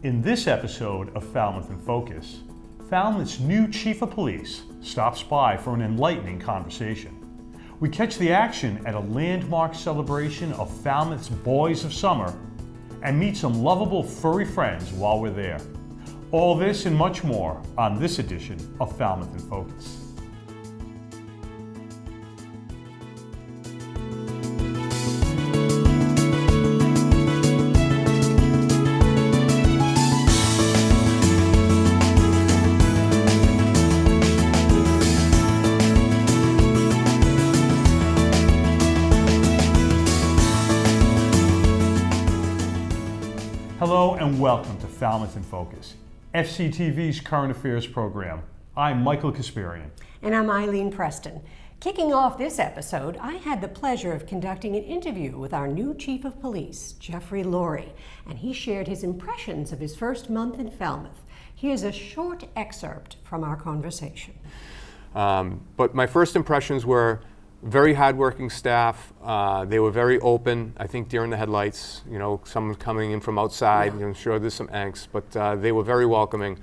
In this episode of Falmouth in Focus, Falmouth's new Chief of Police stops by for an enlightening conversation. We catch the action at a landmark celebration of Falmouth's Boys of Summer and meet some lovable furry friends while we're there. All this and much more on this edition of Falmouth in Focus. Hello and welcome to Falmouth in Focus, FCTV's current affairs program. I'm Michael Kasparian. And I'm Eileen Preston. Kicking off this episode, I had the pleasure of conducting an interview with our new Chief of Police, Jeffrey Laurie, and he shared his impressions of his first month in Falmouth. Here's a short excerpt from our conversation. But my first impressions were very hardworking staff. They were very open. I think deer in the headlights, someone coming in from outside, I'm sure there's some angst, but they were very welcoming.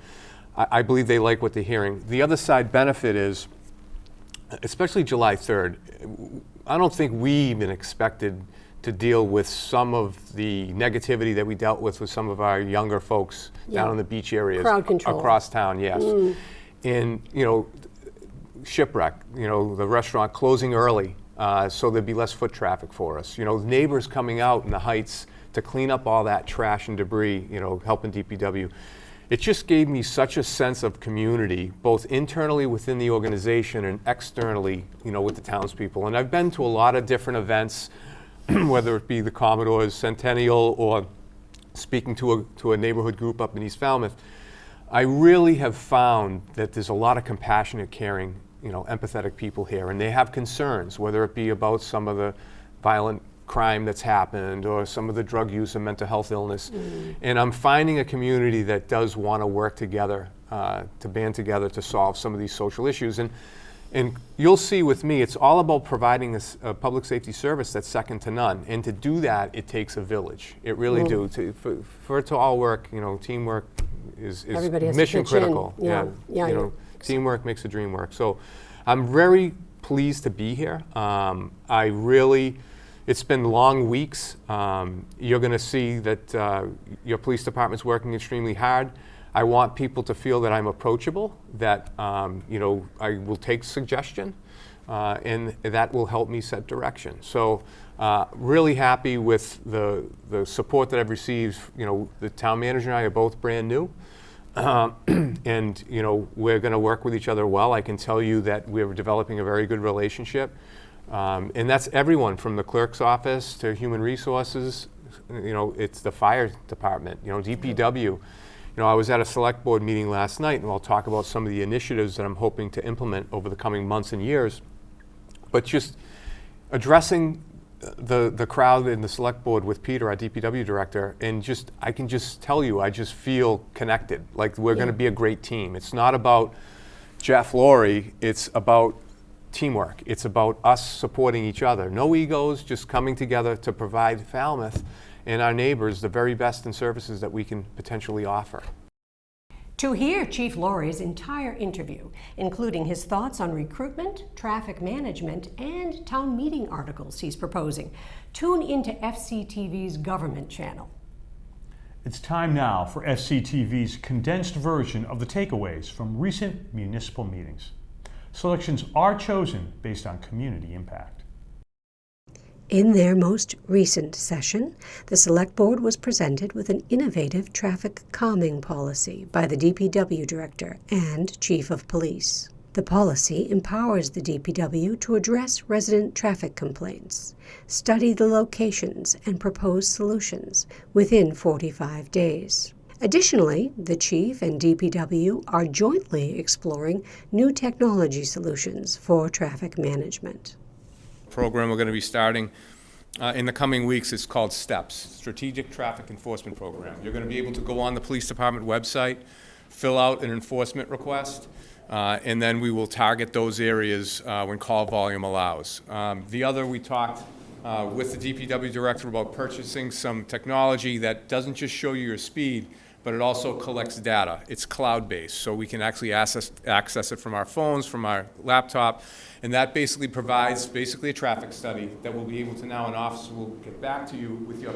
I believe they like what they're hearing. The other side benefit is, especially July 3rd, I don't think we even expected to deal with some of the negativity that we dealt with some of our younger folks down in the beach areas. Crowd control. Across town, yes. And, shipwreck, the restaurant closing early so there'd be less foot traffic for us. Neighbors coming out in the heights to clean up all that trash and debris, helping DPW. It just gave me such a sense of community, both internally within the organization and externally, with the townspeople. And I've been to a lot of different events, whether it be the Commodore's Centennial or speaking to a neighborhood group up in East Falmouth. I really have found that there's a lot of compassionate, caring, empathetic people here, and they have concerns, whether it be about some of the violent crime that's happened or some of the drug use and mental health illness. And I'm finding a community that does want to work together, to band together to solve some of these social issues. And you'll see with me, it's all about providing a public safety service that's second to none. And to do that, it takes a village. It really do. For it to all work, teamwork is mission critical. Teamwork makes the dream work. So I'm very pleased to be here. It's been long weeks. You're going to see that your police department's working extremely hard. I want people to feel that I'm approachable, that I will take suggestion, and that will help me set direction. So really happy with the support that I've received. The town manager and I are both brand new. And we're going to work with each other well. I can tell you that we're developing a very good relationship. And that's everyone from the clerk's office to human resources. It's the fire department, DPW. I was at a select board meeting last night, and I'll talk about some of the initiatives that I'm hoping to implement over the coming months and years. But just addressing the crowd in the select board with Peter, our DPW director, and I can just tell you, I just feel connected. Like we're going to be a great team. It's not about Jeff Laurie, it's about teamwork. It's about us supporting each other. No egos, just coming together to provide Falmouth and our neighbors the very best in services that we can potentially offer. To hear Chief Laurie's entire interview, including his thoughts on recruitment, traffic management, and town meeting articles he's proposing, tune into FCTV's government channel. It's time now for FCTV's condensed version of the takeaways from recent municipal meetings. Selections are chosen based on community impact. In their most recent session, the Select Board was presented with an innovative traffic calming policy by the DPW Director and Chief of Police. The policy empowers the DPW to address resident traffic complaints, study the locations, and propose solutions within 45 days. Additionally, the Chief and DPW are jointly exploring new technology solutions for traffic management. Program we're going to be starting in the coming weeks is called STEPS, Strategic Traffic Enforcement Program. You're going to be able to go on the police department website, fill out an enforcement request, and then we will target those areas when call volume allows. We talked with the DPW director about purchasing some technology that doesn't just show you your speed, but it also collects data. It's cloud-based, so we can actually access it from our phones, from our laptop, and that basically provides a traffic study that will be able to now, an officer will get back to you with your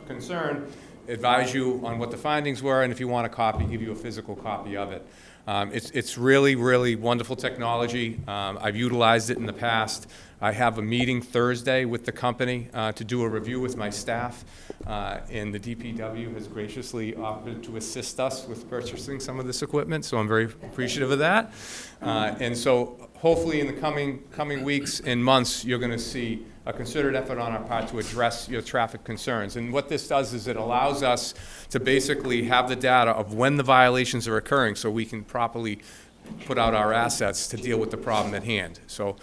concern, advise you on what the findings were, and if you want a copy, give you a physical copy of it. It's really, really wonderful technology. I've utilized it in the past. I have a meeting Thursday with the company to do a review with my staff, and the DPW has graciously offered to assist us with purchasing some of this equipment, so I'm very appreciative of that. And so hopefully in the coming weeks and months, you're going to see a concerted effort on our part to address your traffic concerns. And what this does is it allows us to basically have the data of when the violations are occurring so we can properly put out our assets to deal with the problem at hand. So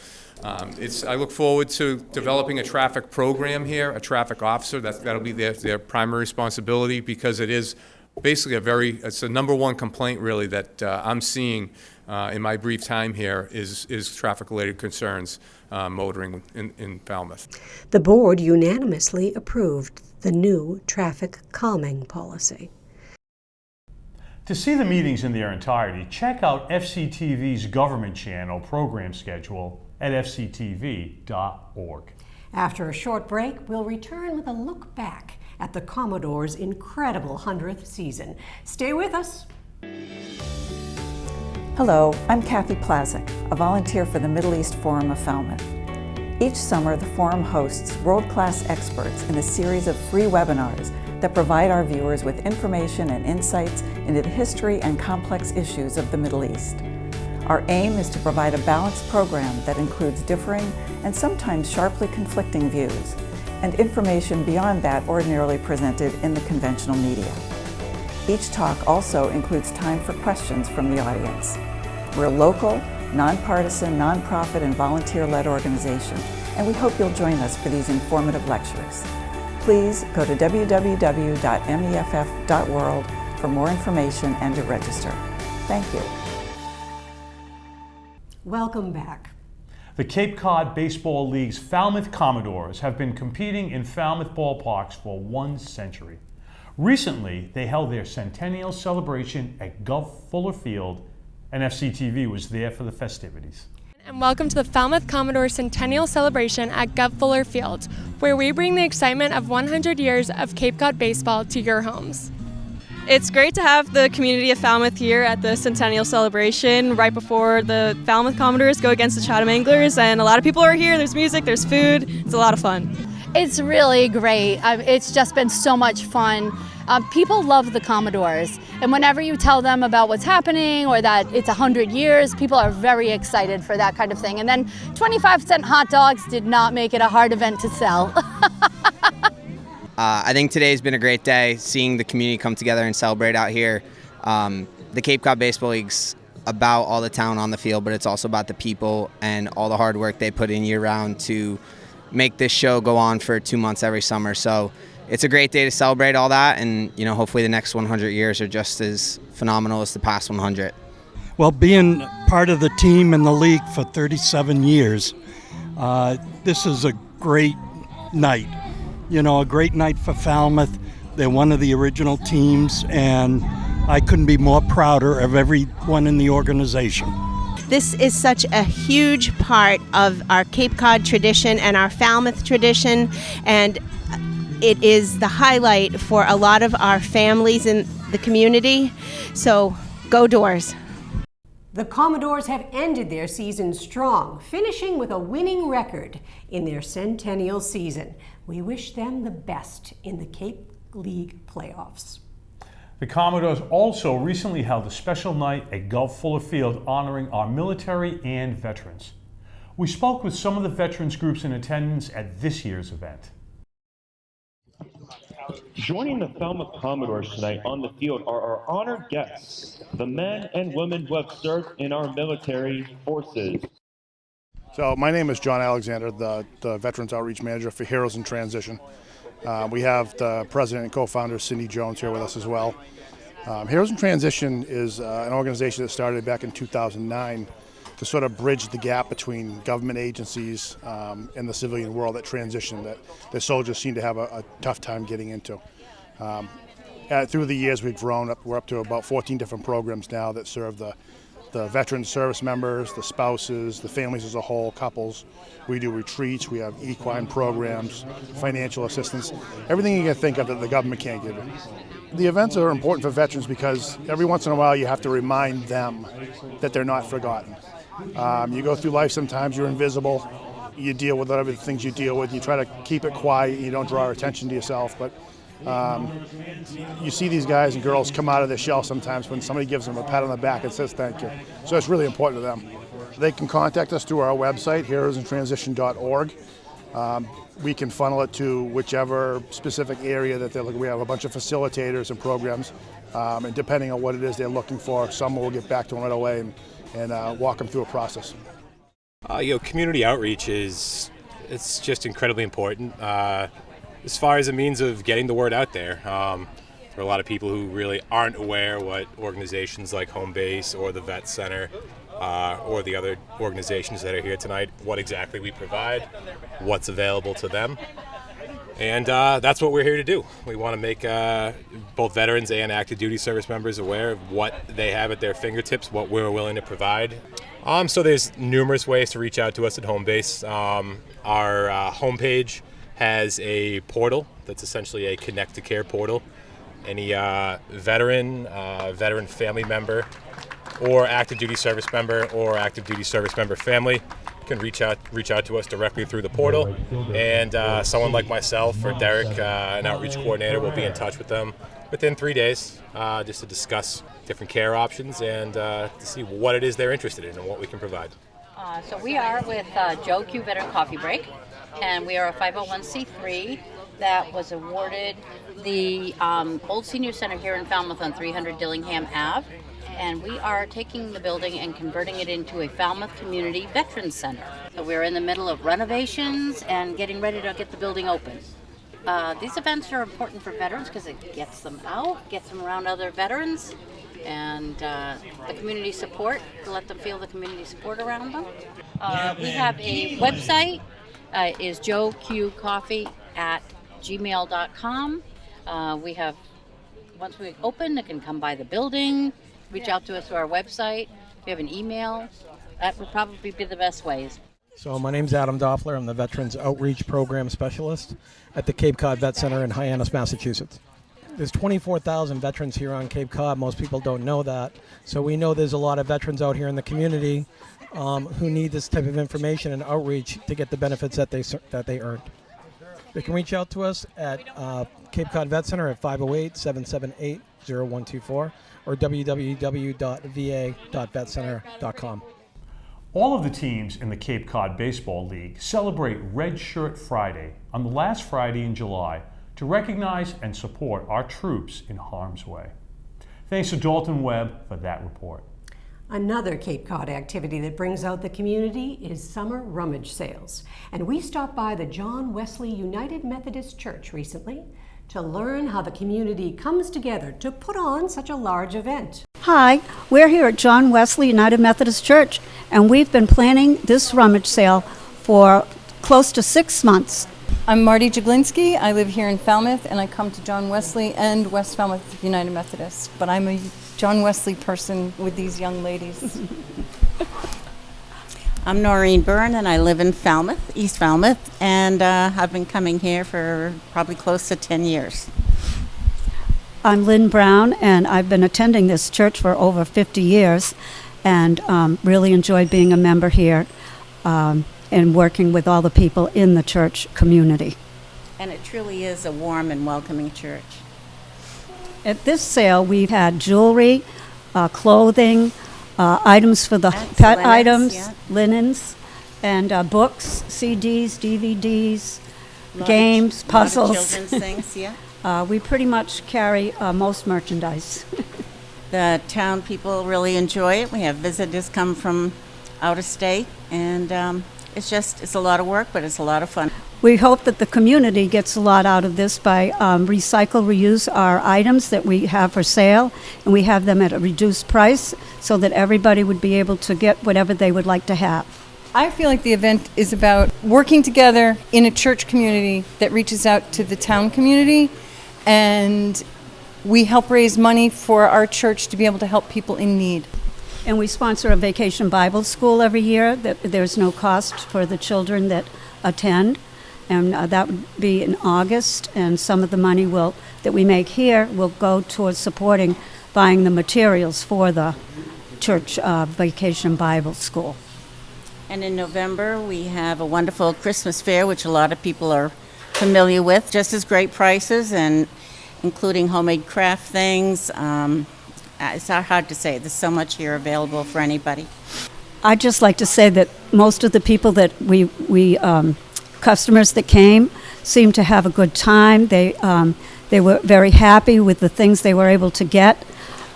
I look forward to developing a traffic program here, a traffic officer. That'll be their primary responsibility, because it is basically it's the number one complaint really that I'm seeing in my brief time here is traffic-related concerns motoring in Falmouth. The board unanimously approved the new traffic calming policy. To see the meetings in their entirety, check out FCTV's government channel program schedule at fctv.org. After a short break, we'll return with a look back at the Commodore's incredible 100th season. Stay with us. Hello, I'm Kathy Plazik, a volunteer for the Middle East Forum of Falmouth. Each summer, the Forum hosts world-class experts in a series of free webinars that provide our viewers with information and insights into the history and complex issues of the Middle East. Our aim is to provide a balanced program that includes differing and sometimes sharply conflicting views, and information beyond that ordinarily presented in the conventional media. Each talk also includes time for questions from the audience. We're a local, nonpartisan, nonprofit, and volunteer-led organization, and we hope you'll join us for these informative lectures. Please go to www.meff.world for more information and to register. Thank you. Welcome back. The Cape Cod Baseball League's Falmouth Commodores have been competing in Falmouth ballparks for 1 century. Recently, they held their centennial celebration at Gov Fuller Field, and FCTV was there for the festivities. And welcome to the Falmouth Commodore Centennial Celebration at Gov Fuller Field, where we bring the excitement of 100 years of Cape Cod baseball to your homes. It's great to have the community of Falmouth here at the Centennial Celebration right before the Falmouth Commodores go against the Chatham Anglers, and a lot of people are here. There's music, there's food, it's a lot of fun. It's really great. It's just been so much fun. People love the Commodores, and whenever you tell them about what's happening or that it's 100 years, people are very excited for that kind of thing. And then 25-cent hot dogs did not make it a hard event to sell. I think today's been a great day, seeing the community come together and celebrate out here. The Cape Cod Baseball League's about all the talent on the field, but it's also about the people and all the hard work they put in year-round to make this show go on for 2 months every summer. So it's a great day to celebrate all that, and hopefully the next 100 years are just as phenomenal as the past 100. Well, being part of the team in the league for 37 years, this is a great night. A great night for Falmouth. They're one of the original teams, and I couldn't be more prouder of everyone in the organization. This is such a huge part of our Cape Cod tradition and our Falmouth tradition, and it is the highlight for a lot of our families in the community. So, go Doors. The Commodores have ended their season strong, finishing with a winning record in their centennial season. We wish them the best in the Cape League playoffs. The Commodores also recently held a special night at Gov Fuller Field honoring our military and veterans. We spoke with some of the veterans groups in attendance at this year's event. Joining the Falmouth Commodores tonight on the field are our honored guests, the men and women who have served in our military forces. So my name is John Alexander, the Veterans Outreach Manager for Heroes in Transition. We have the president and co-founder Cindy Jones here with us as well. Heroes in Transition is an organization that started back in 2009 to sort of bridge the gap between government agencies and the civilian world that transition that the soldiers seem to have a tough time getting into. through the years, we've grown up. We're up to about 14 different programs now that serve the veteran service members, the spouses, the families as a whole, couples. We do retreats, we have equine programs, financial assistance, everything you can think of that the government can't give you. The events are important for veterans because every once in a while you have to remind them that they're not forgotten. You go through life, sometimes you're invisible, you deal with whatever things you deal with, you try to keep it quiet, you don't draw attention to yourself, but you see these guys and girls come out of their shell sometimes when somebody gives them a pat on the back and says thank you. So it's really important to them. They can contact us through our website, heroesintransition.org. We can funnel it to whichever specific area that they're looking. We have a bunch of facilitators and programs, and depending on what it is they're looking for, some will get back to them right away and walk them through a process. Community outreach it's just incredibly important. As far as a means of getting the word out there, there are a lot of people who really aren't aware what organizations like Home Base or the Vet Center or the other organizations that are here tonight, what exactly we provide, what's available to them. And that's what we're here to do. We want to make both veterans and active duty service members aware of what they have at their fingertips, what we're willing to provide. So there's numerous ways to reach out to us at Home Base. Our homepage has a portal that's essentially a Connect to Care portal. Any veteran family member, or active duty service member family can reach out to us directly through the portal, and someone like myself or Derek, an outreach coordinator, will be in touch with them within 3 days, just to discuss different care options and to see what it is they're interested in and what we can provide. So we are with Joe Q Veteran Coffee Break, and we are a 501c3 that was awarded the Old Senior Center here in Falmouth on 300 Dillingham Ave. And we are taking the building and converting it into a Falmouth Community Veterans Center. So we're in the middle of renovations and getting ready to get the building open. These events are important for veterans because it gets them out, gets them around other veterans, and the community support, to let them feel the community support around them. We have a website, is joeqcoffee@gmail.com. We have, once we open, they can come by the building, reach out to us through our website. We have an email. That would probably be the best ways. So my name's Adam Doppler. I'm the Veterans Outreach Program Specialist at the Cape Cod Vet Center in Hyannis, Massachusetts. There's 24,000 veterans here on Cape Cod. Most people don't know that. So we know there's a lot of veterans out here in the community who need this type of information and outreach to get the benefits that they earned. They can reach out to us at Cape Cod Vet Center at 508-778-0124 or www.va.vetcenter.com. All of the teams in the Cape Cod Baseball League celebrate Red Shirt Friday on the last Friday in July to recognize and support our troops in harm's way. Thanks to Dalton Webb for that report. Another Cape Cod activity that brings out the community is summer rummage sales. And we stopped by the John Wesley United Methodist Church recently to learn how the community comes together to put on such a large event. Hi, we're here at John Wesley United Methodist Church, and we've been planning this rummage sale for close to 6 months. I'm Marty Jaglinski. I live here in Falmouth, and I come to John Wesley and West Falmouth United Methodist, but I'm a John Wesley person with these young ladies. I'm Noreen Byrne, and I live in Falmouth, East Falmouth, and I've been coming here for probably close to 10 years. I'm Lynn Brown, and I've been attending this church for over 50 years and really enjoyed being a member here and working with all the people in the church community. And it truly is a warm and welcoming church. At this sale, we've had jewelry, clothing, items for the pet linens, items, yeah. Linens, and books, CDs, DVDs, Lot games, of puzzles. children's things, yeah. We pretty much carry most merchandise. The town people really enjoy it. We have visitors come from out of state, and it's a lot of work, but it's a lot of fun. We hope that the community gets a lot out of this by reuse our items that we have for sale, and we have them at a reduced price so that everybody would be able to get whatever they would like to have. I feel like the event is about working together in a church community that reaches out to the town community and We help raise money for our church to be able to help people in need. And we sponsor a vacation Bible school every year. There's no cost for the children that attend. And that would be in August. And some of the money that we make here will go towards supporting buying the materials for the church vacation Bible school. And in November, we have a wonderful Christmas fair, which a lot of people are familiar with. Just as great prices, and including homemade craft things. It's hard to say. There's so much here available for anybody. I'd just like to say that most of the people that we customers that came seemed to have a good time. They were very happy with the things they were able to get.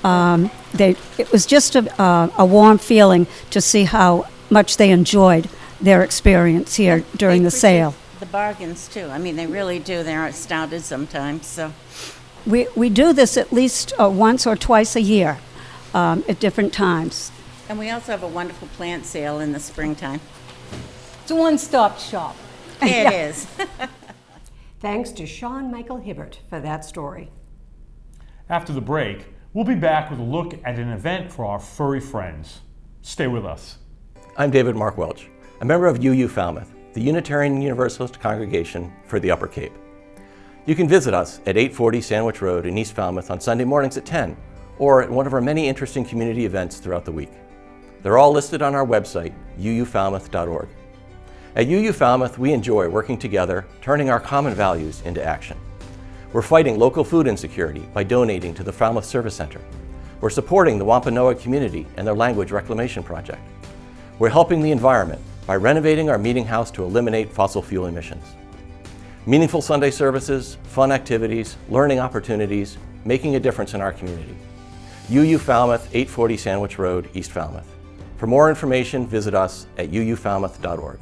It was just a warm feeling to see how much they enjoyed their experience here during the sale. The bargains too. I mean, they really do. They're astounded sometimes. So we do this at least once or twice a year at different times. And we also have a wonderful plant sale in the springtime. It's a one-stop shop. It is. Thanks to Sean Michael Hibbert for that story. After the break, we'll be back with a look at an event for our furry friends. Stay with us. I'm David Mark Welch, a member of UU Falmouth, the Unitarian Universalist Congregation for the Upper Cape. You can visit us at 840 Sandwich Road in East Falmouth on Sunday mornings at 10, or at one of our many interesting community events throughout the week. They're all listed on our website, uufalmouth.org. At UU Falmouth, we enjoy working together, turning our common values into action. We're fighting local food insecurity by donating to the Falmouth Service Center. We're supporting the Wampanoag community and their language reclamation project. We're helping the environment by renovating our meeting house to eliminate fossil fuel emissions. Meaningful Sunday services, fun activities, learning opportunities, making a difference in our community. UU Falmouth, 840 Sandwich Road, East Falmouth. For more information, visit us at uufalmouth.org.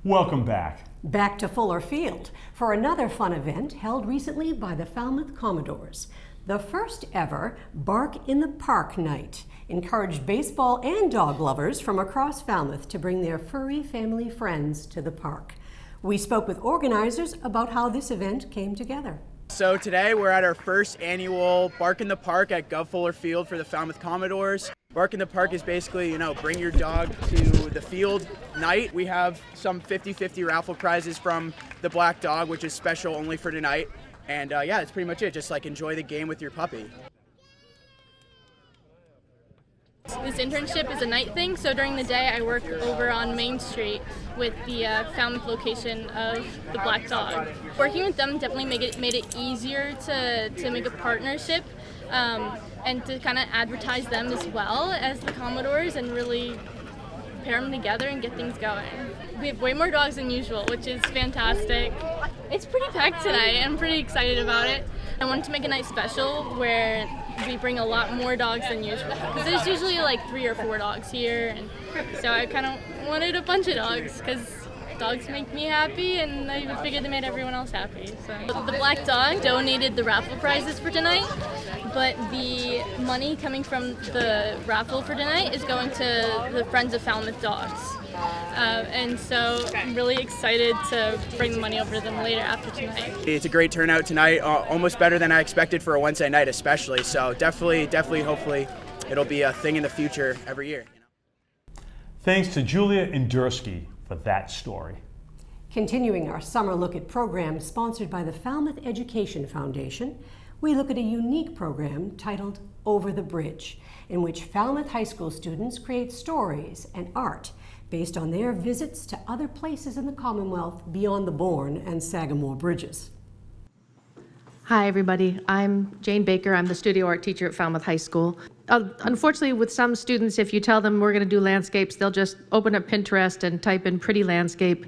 Welcome back. Back to Fuller Field for another fun event held recently by the Falmouth Commodores. The first ever Bark in the Park night encouraged baseball and dog lovers from across Falmouth to bring their furry family friends to the park. We spoke with organizers about how this event came together. So today we're at our first annual Bark in the Park at Gov Fuller Field for the Falmouth Commodores. Bark in the Park is basically, bring your dog to the field night. We have some 50-50 raffle prizes from the Black Dog, which is special only for tonight. And yeah, that's pretty much it. Just enjoy the game with your puppy. This internship is a night thing, so during the day I work over on Main Street with the Falmouth location of the Black Dog. Working with them definitely made it easier to make a partnership and to kind of advertise them as well as the Commodores and really pair them together and get things going. We have way more dogs than usual, which is fantastic. It's pretty packed tonight. I'm pretty excited about it. I wanted to make a night special where we bring a lot more dogs than usual because there's usually 3 or 4 dogs here, and so I kind of wanted a bunch of dogs because dogs make me happy and I figured they made everyone else happy. So the Black Dog donated the raffle prizes for tonight, but the money coming from the raffle for tonight is going to the Friends of Falmouth Dogs. And so I'm really excited to bring the money over to them later after tonight. It's a great turnout tonight, almost better than I expected for a Wednesday night especially. So definitely, hopefully it'll be a thing in the future every year. Thanks to Julia Endursky for that story. Continuing our summer look at programs sponsored by the Falmouth Education Foundation, we look at a unique program titled Over the Bridge, in which Falmouth High School students create stories and art based on their visits to other places in the Commonwealth beyond the Bourne and Sagamore bridges. Hi, everybody. I'm Jane Baker. I'm the studio art teacher at Falmouth High School. Unfortunately, with some students, if you tell them we're going to do landscapes, they'll just open up Pinterest and type in pretty landscape,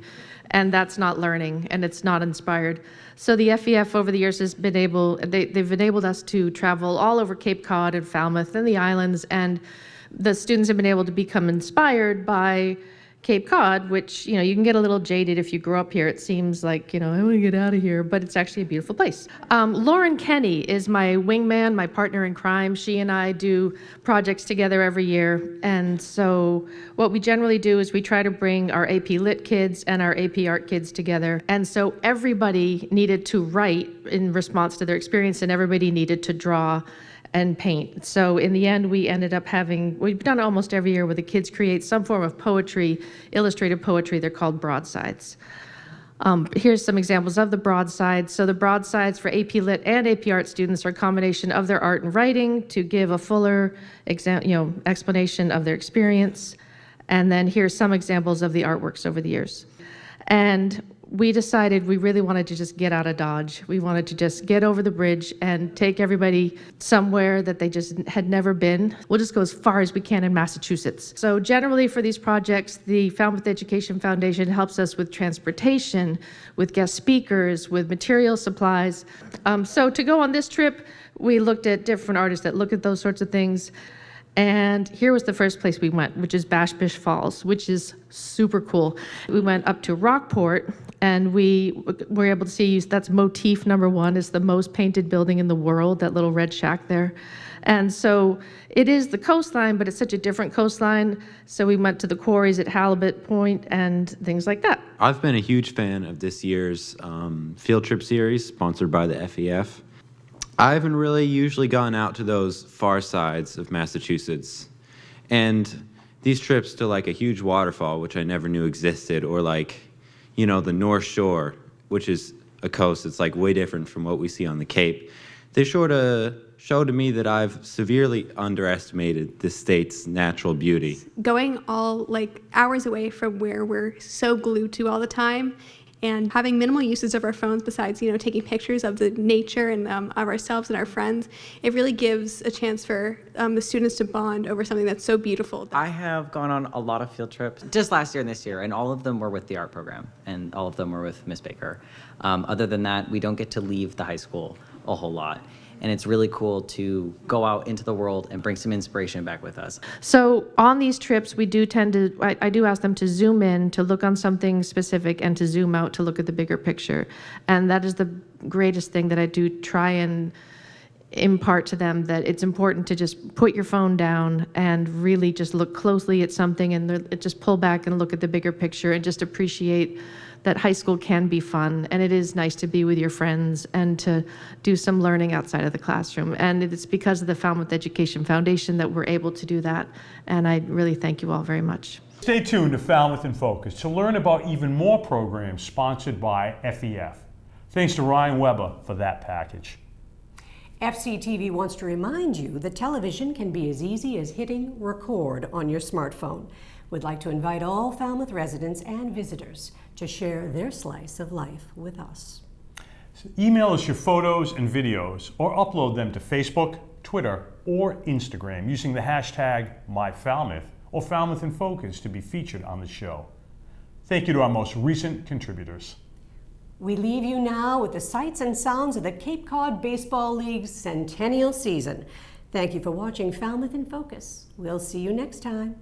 and that's not learning, and it's not inspired. So the FEF over the years has been they've enabled us to travel all over Cape Cod and Falmouth and the islands, and the students have been able to become inspired by Cape Cod, which, you can get a little jaded if you grow up here. It seems like, I want to get out of here, but it's actually a beautiful place. Lauren Kenny is my wingman, my partner in crime. She and I do projects together every year. And so what we generally do is we try to bring our AP Lit kids and our AP Art kids together. And so everybody needed to write in response to their experience, and everybody needed to draw and paint. So in the end, we ended up we've done it almost every year where the kids create some form of poetry, illustrated poetry. They're called broadsides. Here's some examples of the broadsides. So the broadsides for AP Lit and AP Art students are a combination of their art and writing to give a fuller explanation of their experience. And then here's some examples of the artworks over the years. And we decided we really wanted to just get out of Dodge. We wanted to just get over the bridge and take everybody somewhere that they just had never been. We'll just go as far as we can in Massachusetts. So generally for these projects, the Falmouth Education Foundation helps us with transportation, with guest speakers, with material supplies. So to go on this trip, we looked at different artists that look at those sorts of things. And here was the first place we went, which is Bash Bish Falls, which is super cool. We went up to Rockport, and we were able to see, that's motif number 1, is the most painted building in the world, that little red shack there. And so it is the coastline, but it's such a different coastline. So we went to the quarries at Halibut Point and things like that. I've been a huge fan of this year's field trip series, sponsored by the FEF. I haven't really usually gone out to those far sides of Massachusetts. And these trips to like a huge waterfall, which I never knew existed, or like, the North Shore, which is a coast that's like way different from what we see on the Cape, they sort of show to me that I've severely underestimated this state's natural beauty. Going all like hours away from where we're so glued to all the time, and having minimal uses of our phones besides, taking pictures of the nature and of ourselves and our friends, it really gives a chance for the students to bond over something that's so beautiful. I have gone on a lot of field trips, just last year and this year, and all of them were with the art program, and all of them were with Miss Baker. Other than that, we don't get to leave the high school a whole lot. And it's really cool to go out into the world and bring some inspiration back with us. So on these trips, we do tend to, I do ask them to zoom in to look on something specific and to zoom out to look at the bigger picture. And that is the greatest thing that I do try and impart to them, that it's important to just put your phone down and really just look closely at something and just pull back and look at the bigger picture and just appreciate that high school can be fun, and it is nice to be with your friends and to do some learning outside of the classroom. And it's because of the Falmouth Education Foundation that we're able to do that, and I really thank you all very much. Stay tuned to Falmouth in Focus to learn about even more programs sponsored by FEF. Thanks to Ryan Weber for that package. FCTV wants to remind you that television can be as easy as hitting record on your smartphone. We'd like to invite all Falmouth residents and visitors to share their slice of life with us. Email us your photos and videos or upload them to Facebook, Twitter, or Instagram using the hashtag MyFalmouth or Falmouth in Focus to be featured on the show. Thank you to our most recent contributors. We leave you now with the sights and sounds of the Cape Cod Baseball League's centennial season. Thank you for watching Falmouth in Focus. We'll see you next time.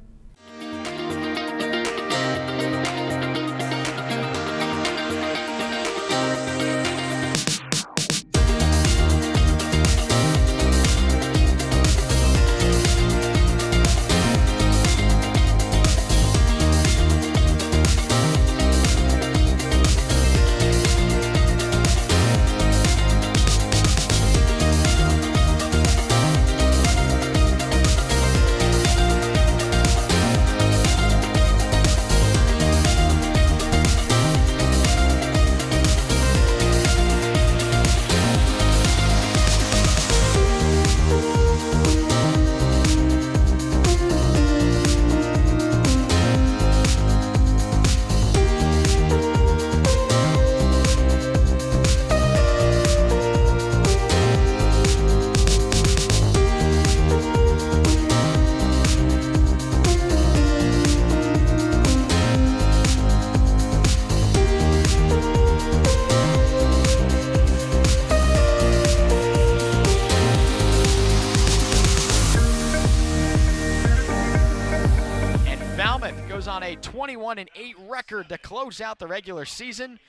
21-8 record to close out the regular season,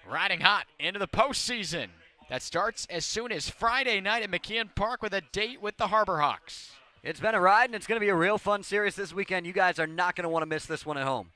riding hot into the postseason. That starts as soon as Friday night at McKeon Park with a date with the Harbor Hawks. It's been a ride, and it's going to be a real fun series this weekend. You guys are not going to want to miss this one at home.